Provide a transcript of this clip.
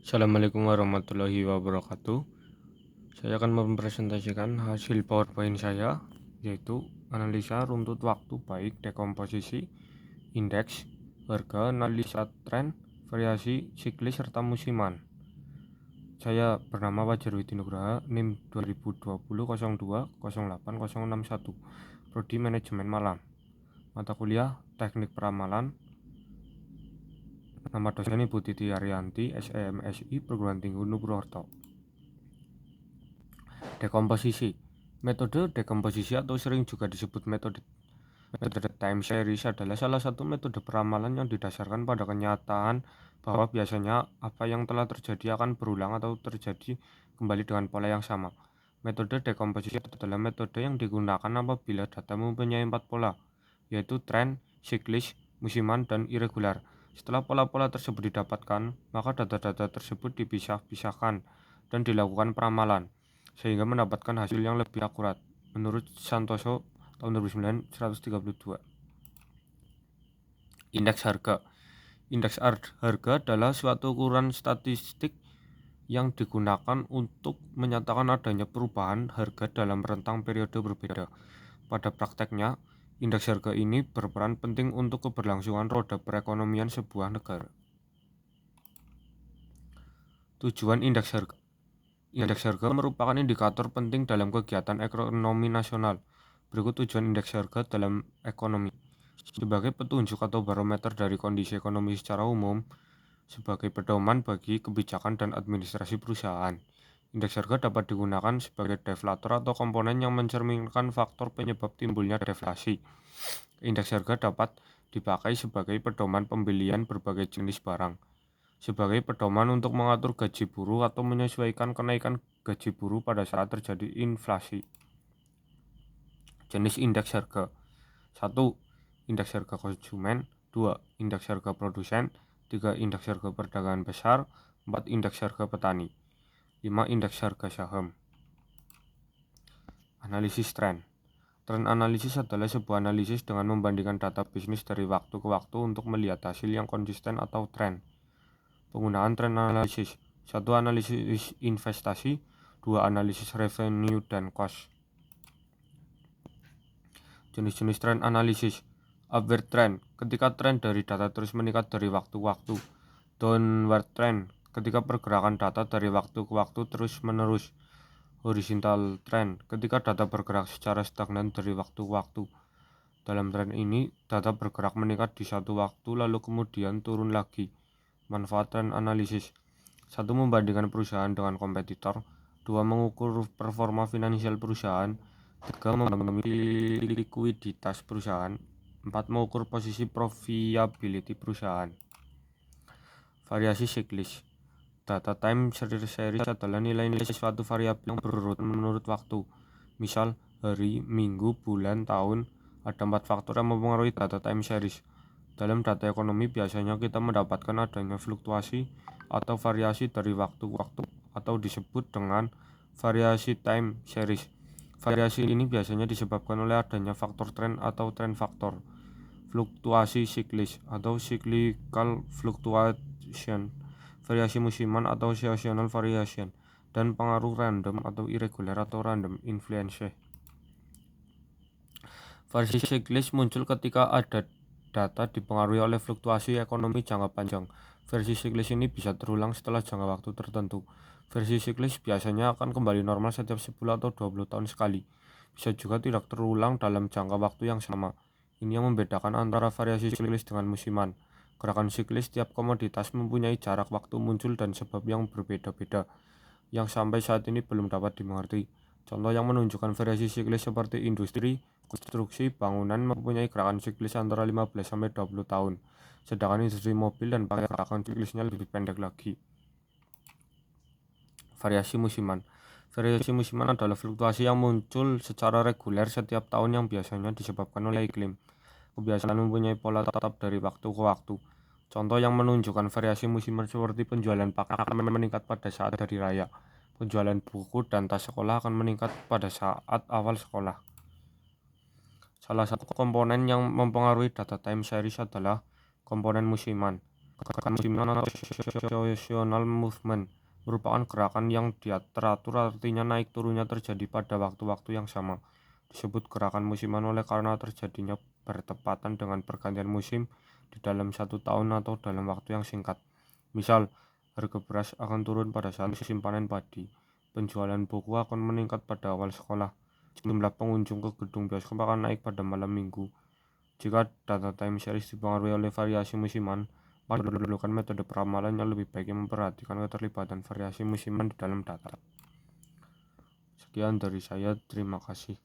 Assalamualaikum warahmatullahi wabarakatuh. Saya akan mempresentasikan hasil PowerPoint saya, yaitu analisa runtut waktu baik dekomposisi, indeks, harga, analisa tren, variasi, siklis, serta musiman. Saya bernama Wajar Widinugraha, NIM 2020 02 08 061, Prodi Manajemen Malam. Mata kuliah Teknik Peramalan. Nama dosen Ibu Titi Ariyanti, SEMSI, Perguruan Tinggi Nugroho. Dekomposisi. Metode dekomposisi atau sering juga disebut metode time series adalah salah satu metode peramalan yang didasarkan pada kenyataan bahwa biasanya apa yang telah terjadi akan berulang atau terjadi kembali dengan pola yang sama. Metode dekomposisi adalah metode yang digunakan apabila data mempunyai 4 pola, yaitu tren, siklis, musiman, dan irregular. Setelah pola-pola tersebut didapatkan, maka data-data tersebut dipisah-pisahkan dan dilakukan peramalan, sehingga mendapatkan hasil yang lebih akurat. Menurut Santoso tahun 2009 132. Indeks harga. Indeks harga adalah suatu ukuran statistik yang digunakan untuk menyatakan adanya perubahan harga dalam rentang periode berbeda. Pada prakteknya, indeks harga ini berperan penting untuk keberlangsungan roda perekonomian sebuah negara. Tujuan indeks harga. Indeks harga merupakan indikator penting dalam kegiatan ekonomi nasional. Berikut tujuan indeks harga dalam ekonomi. Sebagai petunjuk atau barometer dari kondisi ekonomi secara umum, sebagai pedoman bagi kebijakan dan administrasi perusahaan. Indeks harga dapat digunakan sebagai deflator atau komponen yang mencerminkan faktor penyebab timbulnya deflasi. Indeks harga dapat dipakai sebagai pedoman pembelian berbagai jenis barang, sebagai pedoman untuk mengatur gaji buruh atau menyesuaikan kenaikan gaji buruh pada saat terjadi inflasi. Jenis indeks harga. 1. Indeks harga konsumen. 2. Indeks harga produsen. 3. Indeks harga perdagangan besar. 4. Indeks harga petani. 5. Indeks harga saham. Analisis tren. Tren analisis adalah sebuah analisis dengan membandingkan data bisnis dari waktu ke waktu untuk melihat hasil yang konsisten atau tren. Penggunaan tren analisis. 1. Analisis investasi. 2. Analisis revenue dan cost. Jenis-jenis tren analisis. Upward trend, ketika tren dari data terus meningkat dari waktu ke waktu. Downward trend, ketika pergerakan data dari waktu ke waktu terus menerus. Horizontal trend, ketika data bergerak secara stagnan dari waktu ke waktu. Dalam tren ini, data bergerak meningkat di satu waktu lalu kemudian turun lagi. Manfaat tren analisis. 1. Membandingkan perusahaan dengan kompetitor. 2. Mengukur performa finansial perusahaan. 3. Memahami likuiditas perusahaan. 4. Mengukur posisi profitability perusahaan. Variasi siklis. Data time series adalah nilai-nilai suatu variabel yang berurutan menurut waktu. Misal, hari, minggu, bulan, tahun. Ada 4 faktor yang mempengaruhi data time series. Dalam data ekonomi biasanya kita mendapatkan adanya fluktuasi atau variasi dari waktu ke waktu atau disebut dengan variasi time series. Variasi ini biasanya disebabkan oleh adanya faktor tren atau tren faktor. Fluktuasi siklis atau cyclical fluctuation, variasi musiman atau seasonal variation, dan pengaruh random atau irregular atau random influence. Variasi siklis muncul ketika ada data dipengaruhi oleh fluktuasi ekonomi jangka panjang. Versi siklis ini bisa terulang setelah jangka waktu tertentu. Versi siklis biasanya akan kembali normal setiap 10 atau 20 tahun sekali. Bisa juga tidak terulang dalam jangka waktu yang sama. Ini yang membedakan antara variasi siklis dengan musiman. Gerakan siklis tiap komoditas mempunyai jarak waktu muncul dan sebab yang berbeda-beda, yang sampai saat ini belum dapat dimengerti. Contoh yang menunjukkan variasi siklis seperti industri, konstruksi, bangunan mempunyai gerakan siklis antara 15-20 tahun, sedangkan industri mobil dan pakai gerakan siklisnya lebih pendek lagi. Variasi musiman. Variasi musiman adalah fluktuasi yang muncul secara reguler setiap tahun yang biasanya disebabkan oleh iklim. Kebiasaan mempunyai pola tetap dari waktu ke waktu. Contoh yang menunjukkan variasi musiman seperti penjualan pakaian akan meningkat pada saat hari raya. Penjualan buku dan tas sekolah akan meningkat pada saat awal sekolah. Salah satu komponen yang mempengaruhi data time series adalah komponen musiman. Gerakan musiman atau seasonal movement merupakan gerakan yang teratur, artinya naik turunnya terjadi pada waktu-waktu yang sama. Disebut gerakan musiman oleh karena terjadinya bertepatan dengan pergantian musim di dalam satu tahun atau dalam waktu yang singkat. Misal, harga beras akan turun pada saat musim panen padi. Penjualan buku akan meningkat pada awal sekolah. Jumlah pengunjung ke gedung bioskop akan naik pada malam minggu. Jika data time series dipengaruhi oleh variasi musiman, maka diperlukan metode peramalan yang lebih baik yang memperhatikan keterlibatan variasi musiman di dalam data. Sekian dari saya, terima kasih.